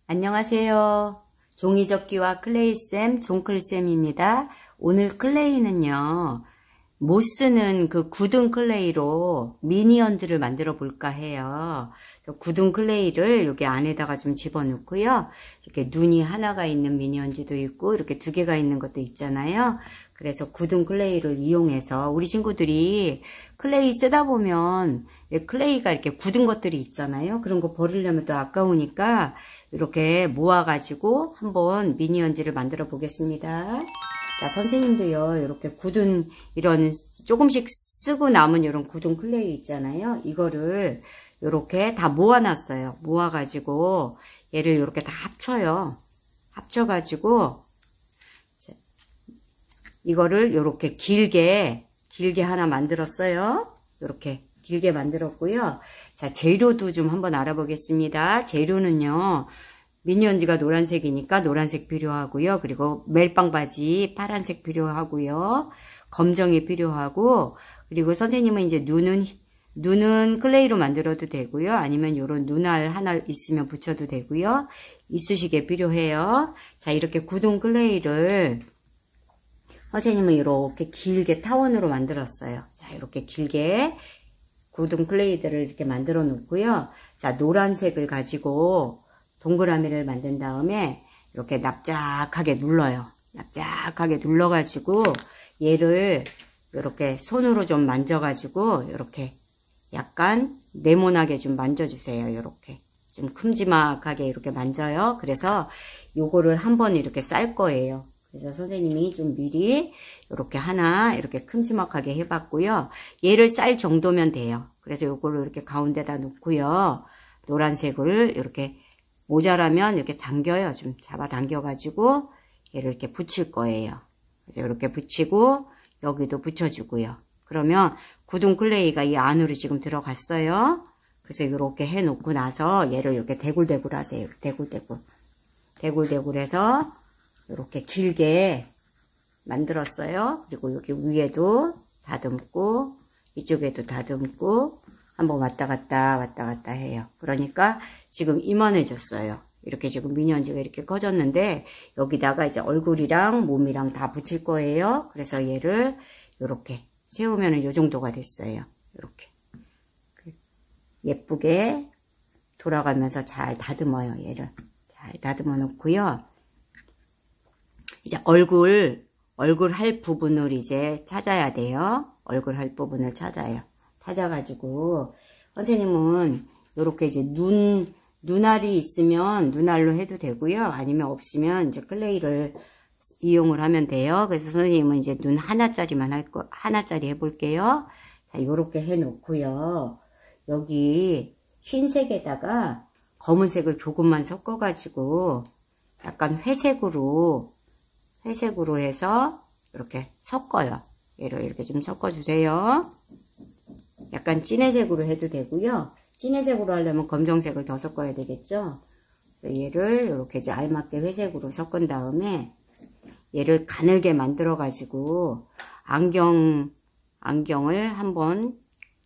안녕하세요. 종이접기와 클레이쌤, 종클쌤입니다. 오늘 클레이는요, 못 쓰는 그 굳은 클레이로 미니언즈를 만들어 볼까 해요. 굳은 클레이를 여기 안에다가 좀 집어넣고요. 이렇게 눈이 하나가 있는 미니언즈도 있고, 이렇게 두 개가 있는 것도 있잖아요. 그래서 굳은 클레이를 이용해서 우리 친구들이 클레이 쓰다 보면 클레이가 이렇게 굳은 것들이 있잖아요. 그런 거 버리려면 또 아까우니까 이렇게 모아가지고 한번 미니언즈를 만들어 보겠습니다. 자, 선생님도요, 이렇게 굳은 이런 조금씩 쓰고 남은 이런 굳은 클레이 있잖아요. 이거를 이렇게 다 모아놨어요. 모아가지고 얘를 이렇게 다 합쳐요. 합쳐가지고 이거를 이렇게 길게 하나 만들었어요. 이렇게 길게 만들었고요. 자, 재료도 좀 한번 알아보겠습니다. 재료는요, 미니언즈가 노란색이니까 노란색 필요하고요. 그리고 멜빵 바지 파란색 필요하고요. 검정이 필요하고, 그리고 선생님은 이제 눈은 클레이로 만들어도 되고요. 아니면 요런 눈알 하나 있으면 붙여도 되고요. 이쑤시개 필요해요. 자, 이렇게 굳은 클레이를 선생님은 이렇게 길게 타원으로 만들었어요. 자, 이렇게 길게 굳은 클레이들을 이렇게 만들어 놓고요. 자, 노란색을 가지고 동그라미를 만든 다음에 이렇게 납작하게 눌러요. 납작하게 눌러가지고 얘를 이렇게 손으로 좀 만져가지고 이렇게 약간 네모나게 좀 만져주세요. 이렇게 좀 큼지막하게 이렇게 만져요. 그래서 요거를 한번 이렇게 쌀 거예요. 그래서 선생님이 좀 미리 이렇게 하나 이렇게 큼지막하게 해봤고요. 얘를 쌀 정도면 돼요. 그래서 요거를 이렇게 가운데다 놓고요. 노란색을 이렇게 모자라면 이렇게 당겨요. 좀 잡아 당겨가지고 얘를 이렇게 붙일 거예요. 그래서 이렇게 붙이고 여기도 붙여주고요. 그러면 굳은 클레이가 이 안으로 지금 들어갔어요. 그래서 이렇게 해놓고 나서 얘를 이렇게 대굴대굴 하세요. 대굴대굴 해서 이렇게 길게 만들었어요. 그리고 여기 위에도 다듬고 이쪽에도 다듬고 한번 왔다 갔다 해요. 그러니까 지금 이만해졌어요. 이렇게 지금 미니언즈가 이렇게 커졌는데 여기다가 이제 얼굴이랑 몸이랑 다 붙일 거예요. 그래서 얘를 이렇게 세우면은 요 정도가 됐어요. 이렇게 예쁘게 돌아가면서 잘 다듬어요. 얘를 잘 다듬어 놓고요. 이제 얼굴 할 부분을 이제 찾아야 돼요. 얼굴 할 부분을 찾아요. 찾아가지고 선생님은 이렇게 이제 눈알이 있으면 눈알로 해도 되고요. 아니면 없으면 이제 클레이를 이용을 하면 돼요. 그래서 선생님은 이제 눈 하나짜리만 하나짜리 해볼게요. 자, 이렇게 해놓고요. 여기 흰색에다가 검은색을 조금만 섞어가지고 약간 회색으로 해서 이렇게 섞어요. 얘를 이렇게 좀 섞어주세요. 약간 진해색으로 해도 되고요. 진해색으로 하려면 검정색을 더 섞어야 되겠죠. 얘를 이렇게 이제 알맞게 회색으로 섞은 다음에 얘를 가늘게 만들어 가지고 안경을 한번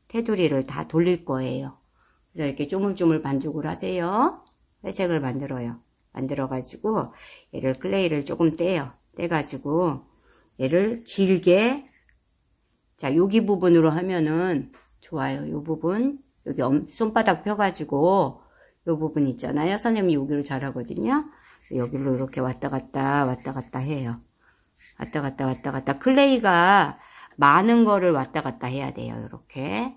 테두리를 다 돌릴 거예요. 그래서 이렇게 쪼물쪼물 반죽을 하세요. 회색을 만들어 가지고 얘를 클레이를 조금 떼가지고 얘를 길게, 자, 여기 부분으로 하면은 좋아요. 요 부분, 여기 손바닥 펴가지고 요 부분 있잖아요. 선생님이 여기로 잘하거든요. 여기로 이렇게 왔다 갔다 해요. 왔다 갔다. 클레이가 많은 거를 왔다 갔다 해야 돼요. 이렇게.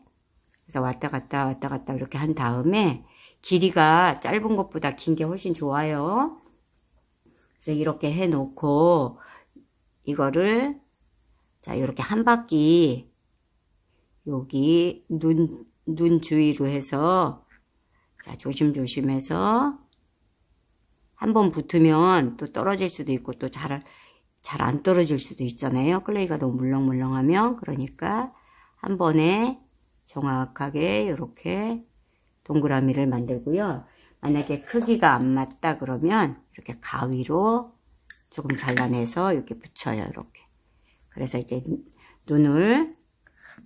그래서 왔다 갔다 이렇게 한 다음에 길이가 짧은 것보다 긴 게 훨씬 좋아요. 그래서 이렇게 해 놓고 이거를 자, 이렇게 한 바퀴 여기 눈 주위로 해서 자, 조심해서 한번 붙으면 또 떨어질 수도 있고 또 잘 안 떨어질 수도 있잖아요. 클레이가 너무 물렁물렁하면. 그러니까 한 번에 정확하게 이렇게 동그라미를 만들고요. 만약에 크기가 안 맞다 그러면 이렇게 가위로 조금 잘라내서 이렇게 붙여요. 이렇게. 그래서 이제 눈을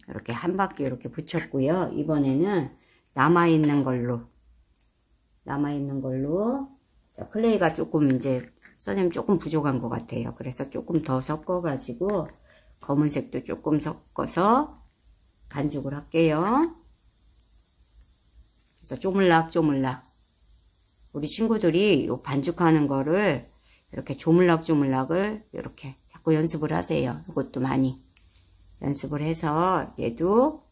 이렇게 한 바퀴 이렇게 붙였고요. 이번에는 남아있는 걸로 자, 클레이가 조금 이제 선생님 조금 부족한 것 같아요. 그래서 조금 더 섞어가지고 검은색도 조금 섞어서 반죽을 할게요. 그래서 조물락조물락 우리 친구들이 요 반죽하는 거를 이렇게 조물락조물락을 이렇게 자꾸 연습을 하세요. 이것도 많이 연습을 해서 얘도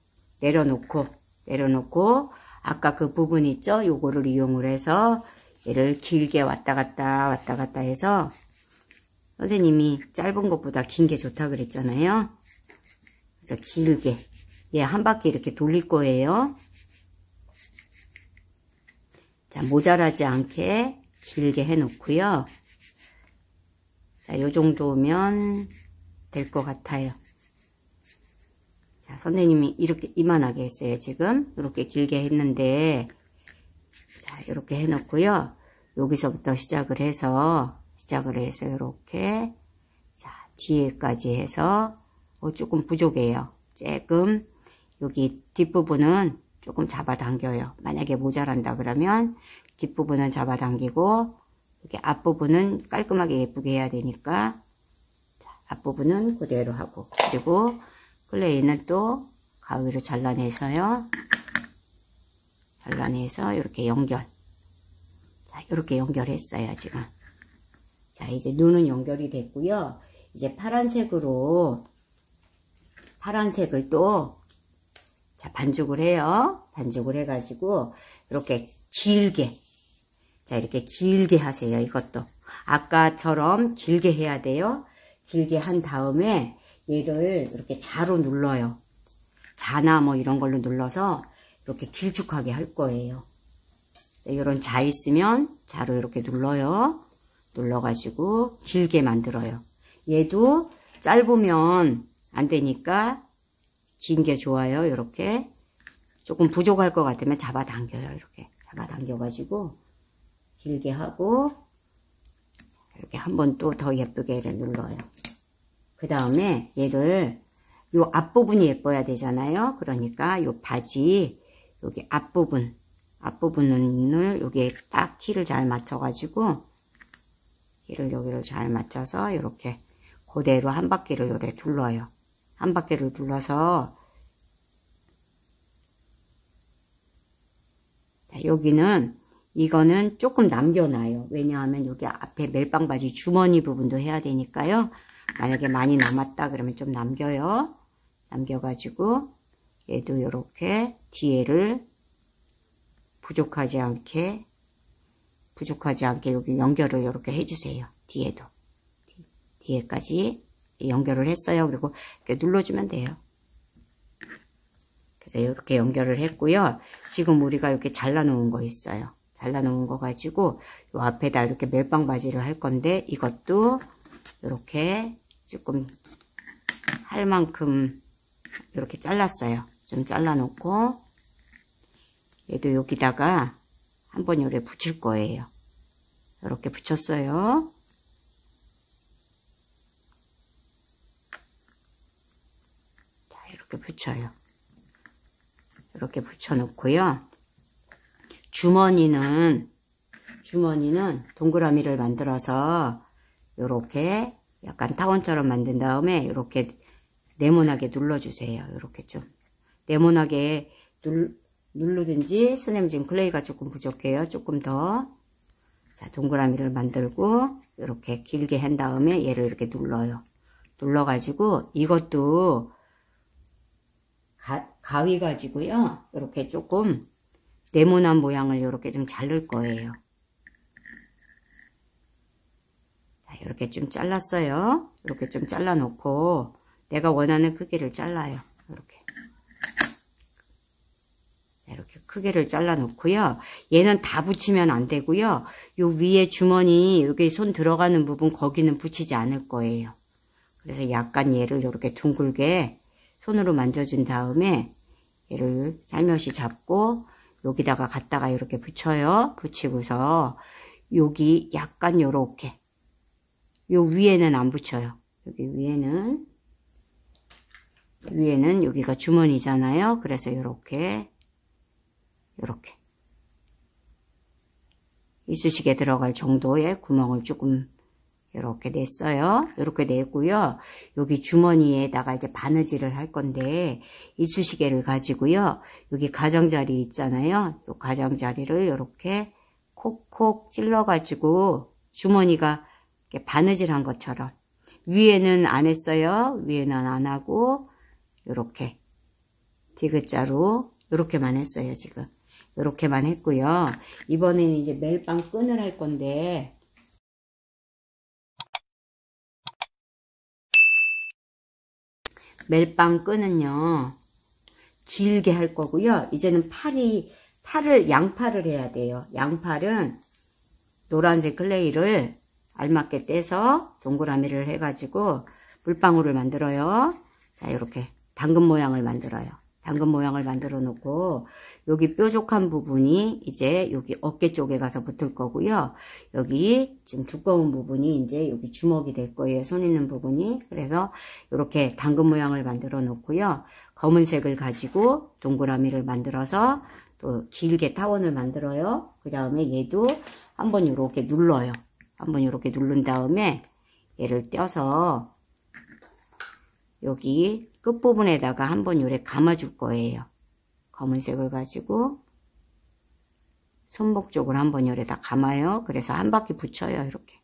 내려놓고 아까 그 부분 있죠? 요거를 이용을 해서 얘를 길게 왔다 갔다 해서 선생님이 짧은 것보다 긴 게 좋다 그랬잖아요. 그래서 길게 얘 한 바퀴 이렇게 돌릴 거예요. 자, 모자라지 않게 길게 해 놓고요. 자, 요 정도면 될 것 같아요. 자, 선생님이 이렇게 이만하게 했어요. 지금 이렇게 길게 했는데, 자, 이렇게 해 놓고요. 여기서부터 시작을 해서 이렇게, 자, 뒤에까지 해서 조금 부족해요. 조금 여기 뒷부분은 조금 잡아당겨요. 만약에 모자란다 그러면 뒷부분은 잡아당기고 여기 앞부분은 깔끔하게 예쁘게 해야 되니까, 자, 앞부분은 그대로 하고, 그리고 클레이는 또 가위로 잘라내서요. 잘라내서 이렇게 연결. 자, 이렇게 연결했어요, 지금. 자, 이제 눈은 연결이 됐고요. 이제 파란색을 또, 자, 반죽을 해요. 반죽을 해가지고, 이렇게 길게. 자, 이렇게 길게 하세요, 이것도. 아까처럼 길게 해야 돼요. 길게 한 다음에, 얘를 이렇게 자로 눌러요. 자나 뭐 이런 걸로 눌러서, 이렇게 길쭉하게 할 거예요. 자, 이런 자 있으면, 자로 이렇게 눌러요. 눌러가지고, 길게 만들어요. 얘도 짧으면 안 되니까, 긴 게 좋아요. 이렇게 조금 부족할 것 같으면 잡아당겨요. 이렇게 잡아당겨가지고 길게 하고 이렇게 한 번 또 더 예쁘게 얘를 눌러요. 그 다음에 얘를 요 앞부분이 예뻐야 되잖아요. 그러니까 요 바지 여기 앞부분을 여기에 딱 키를 잘 맞춰가지고 키를 여기를 잘 맞춰서 이렇게 그대로 한 바퀴를 요래 둘러요. 한 바퀴를 둘러서, 자, 여기는, 이거는 조금 남겨놔요. 왜냐하면 여기 앞에 멜빵 바지 주머니 부분도 해야 되니까요. 만약에 많이 남았다 그러면 좀 남겨요. 남겨가지고, 얘도 이렇게 뒤에를 부족하지 않게 여기 연결을 이렇게 해주세요. 뒤에도. 뒤에까지. 연결을 했어요. 그리고 이렇게 눌러주면 돼요. 그래서 이렇게 연결을 했고요. 지금 우리가 이렇게 잘라놓은 거 있어요. 잘라놓은 거 가지고 이 앞에다 이렇게 멜빵 바지를 할 건데 이것도 이렇게 조금 할 만큼 이렇게 잘랐어요. 좀 잘라놓고 얘도 여기다가 한번 요래 붙일 거예요. 이렇게 붙였어요. 이렇게 붙여요. 이렇게 붙여놓고요. 주머니는 동그라미를 만들어서 이렇게 약간 타원처럼 만든 다음에 이렇게 네모나게 눌러주세요. 이렇게 좀 네모나게 누르든지, 선생님 지금 클레이가 조금 부족해요. 조금 더. 자, 동그라미를 만들고 이렇게 길게 한 다음에 얘를 이렇게 눌러요. 눌러가지고 이것도 가위 가지고요. 이렇게 조금 네모난 모양을 이렇게 좀 자를 거예요. 자, 이렇게 좀 잘랐어요. 이렇게 좀 잘라 놓고 내가 원하는 크기를 잘라요. 이렇게. 자, 이렇게 크기를 잘라 놓고요. 얘는 다 붙이면 안 되고요. 요 위에 주머니 여기 손 들어가는 부분 거기는 붙이지 않을 거예요. 그래서 약간 얘를 이렇게 둥글게 손으로 만져준 다음에 얘를 살며시 잡고 여기다가 갖다가 이렇게 붙여요. 붙이고서 여기 약간 요렇게, 요 위에는 안 붙여요. 여기 위에는 여기가 주머니잖아요. 그래서 요렇게 이쑤시개 들어갈 정도의 구멍을 조금 이렇게 냈어요. 이렇게 냈고요. 여기 주머니에다가 이제 바느질을 할 건데 이쑤시개를 가지고요. 여기 가장자리 있잖아요. 이 가장자리를 이렇게 콕콕 찔러 가지고 주머니가 이렇게 바느질한 것처럼, 위에는 안 했어요. 위에는 안 하고 이렇게 디귿자로 이렇게만 했어요. 지금 이렇게만 했고요. 이번에는 이제 멜빵 끈을 할 건데, 멜빵 끈은요 길게 할 거고요. 이제는 양팔을 해야 돼요. 양팔은 노란색 클레이를 알맞게 떼서 동그라미를 해가지고 물방울을 만들어요. 자, 이렇게 당근 모양을 만들어요. 당근 모양을 만들어 놓고 여기 뾰족한 부분이 이제 여기 어깨 쪽에 가서 붙을 거고요. 여기 지금 두꺼운 부분이 이제 여기 주먹이 될 거예요. 손 있는 부분이. 그래서 이렇게 당근 모양을 만들어 놓고요. 검은색을 가지고 동그라미를 만들어서 또 길게 타원을 만들어요. 그 다음에 얘도 한번 이렇게 눌러요. 한번 이렇게 누른 다음에 얘를 떼서 여기 끝부분에다가 한번 요래 감아줄 거예요. 검은색을 가지고 손목 쪽을 한번 요래다 감아요. 그래서 한 바퀴 붙여요. 이렇게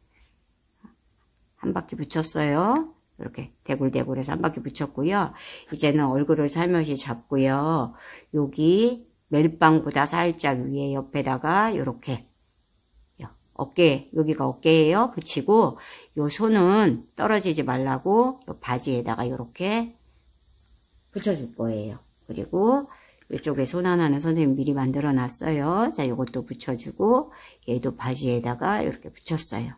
한 바퀴 붙였어요. 이렇게 대굴대굴해서 한 바퀴 붙였고요. 이제는 얼굴을 살며시 잡고요. 여기 멜빵보다 살짝 위에 옆에다가 이렇게 어깨, 여기가 어깨예요. 붙이고 요 손은 떨어지지 말라고 요 바지에다가 이렇게 붙여줄 거예요. 그리고 이쪽에 손 하나는 선생님 미리 만들어 놨어요. 자, 요것도 붙여주고 얘도 바지에다가 이렇게 붙였어요.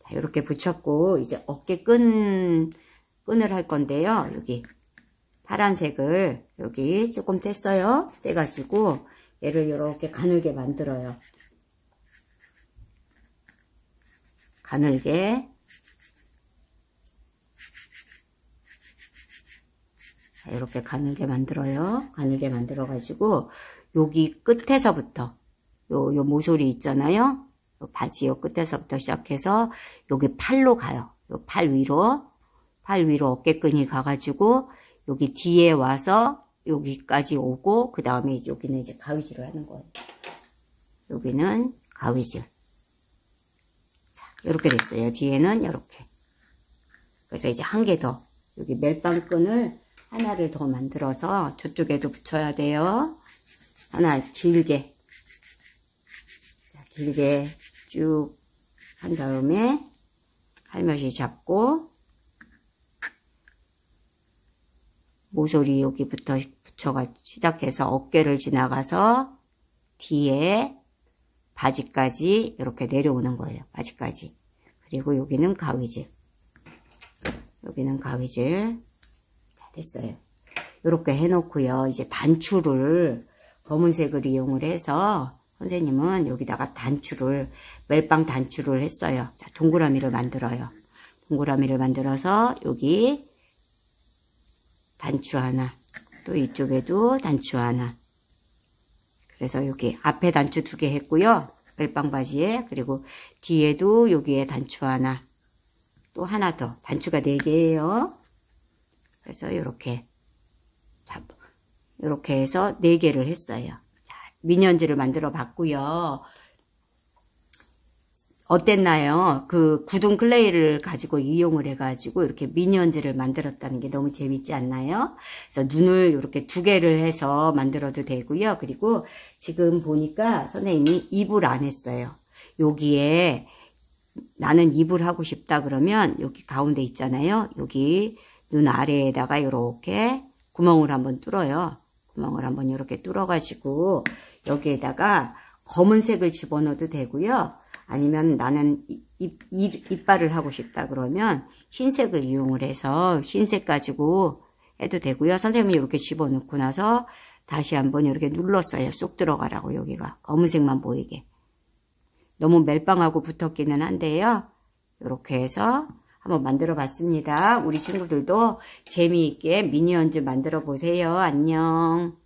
자, 이렇게 붙였고 이제 어깨 끈을 할 건데요. 여기 파란색을 여기 조금 뗐어요. 떼가지고 얘를 이렇게 가늘게 만들어요. 가늘게. 자, 이렇게 가늘게 만들어요. 가늘게 만들어 가지고 여기 끝에서부터 요 모서리 있잖아요. 요 바지 요 끝에서부터 시작해서 여기 팔로 가요. 요 팔 위로 어깨끈이 가가지고 여기 뒤에 와서 여기까지 오고 그 다음에 이제 여기는 이제 가위질을 하는 거예요. 여기는 가위질. 이렇게 됐어요. 뒤에는 이렇게. 그래서 이제 한 개 더, 여기 멜빵끈을 하나를 더 만들어서 저쪽에도 붙여야 돼요. 하나 길게. 자, 길게 쭉 한 다음에 살며시 잡고 모서리 여기부터 붙여가 시작해서 어깨를 지나가서 뒤에 바지까지 이렇게 내려오는 거예요. 바지까지. 그리고 여기는 가위질. 여기는 가위질. 자, 됐어요. 이렇게 해놓고요. 이제 단추를 검은색을 이용을 해서 선생님은 여기다가 단추를, 멜빵 단추를 했어요. 자, 동그라미를 만들어요. 동그라미를 만들어서 여기 단추 하나, 또 이쪽에도 단추 하나. 그래서 여기 앞에 단추 2개 했고요. 멜빵 바지에. 그리고 뒤에도 여기에 단추 하나. 또 하나 더. 단추가 4개예요. 그래서 이렇게 이렇게 해서 4개를 했어요. 자, 미니언즈를 만들어 봤고요. 어땠나요? 그 굳은 클레이를 가지고 이용을 해가지고 이렇게 미니언즈를 만들었다는 게 너무 재밌지 않나요? 그래서 눈을 이렇게 2개를 해서 만들어도 되고요. 그리고 지금 보니까 선생님이 입을 안 했어요. 여기에 나는 입을 하고 싶다 그러면 여기 가운데 있잖아요. 여기 눈 아래에다가 이렇게 구멍을 한번 뚫어요. 구멍을 한번 이렇게 뚫어가지고 여기에다가 검은색을 집어넣어도 되고요. 아니면 나는 이빨을 하고 싶다 그러면 흰색을 이용을 해서 흰색 가지고 해도 되고요. 선생님이 이렇게 집어넣고 나서 다시 한번 이렇게 눌렀어요. 쏙 들어가라고 여기가 검은색만 보이게. 너무 멜빵하고 붙었기는 한데요. 이렇게 해서 한번 만들어 봤습니다. 우리 친구들도 재미있게 미니언즈 만들어 보세요. 안녕.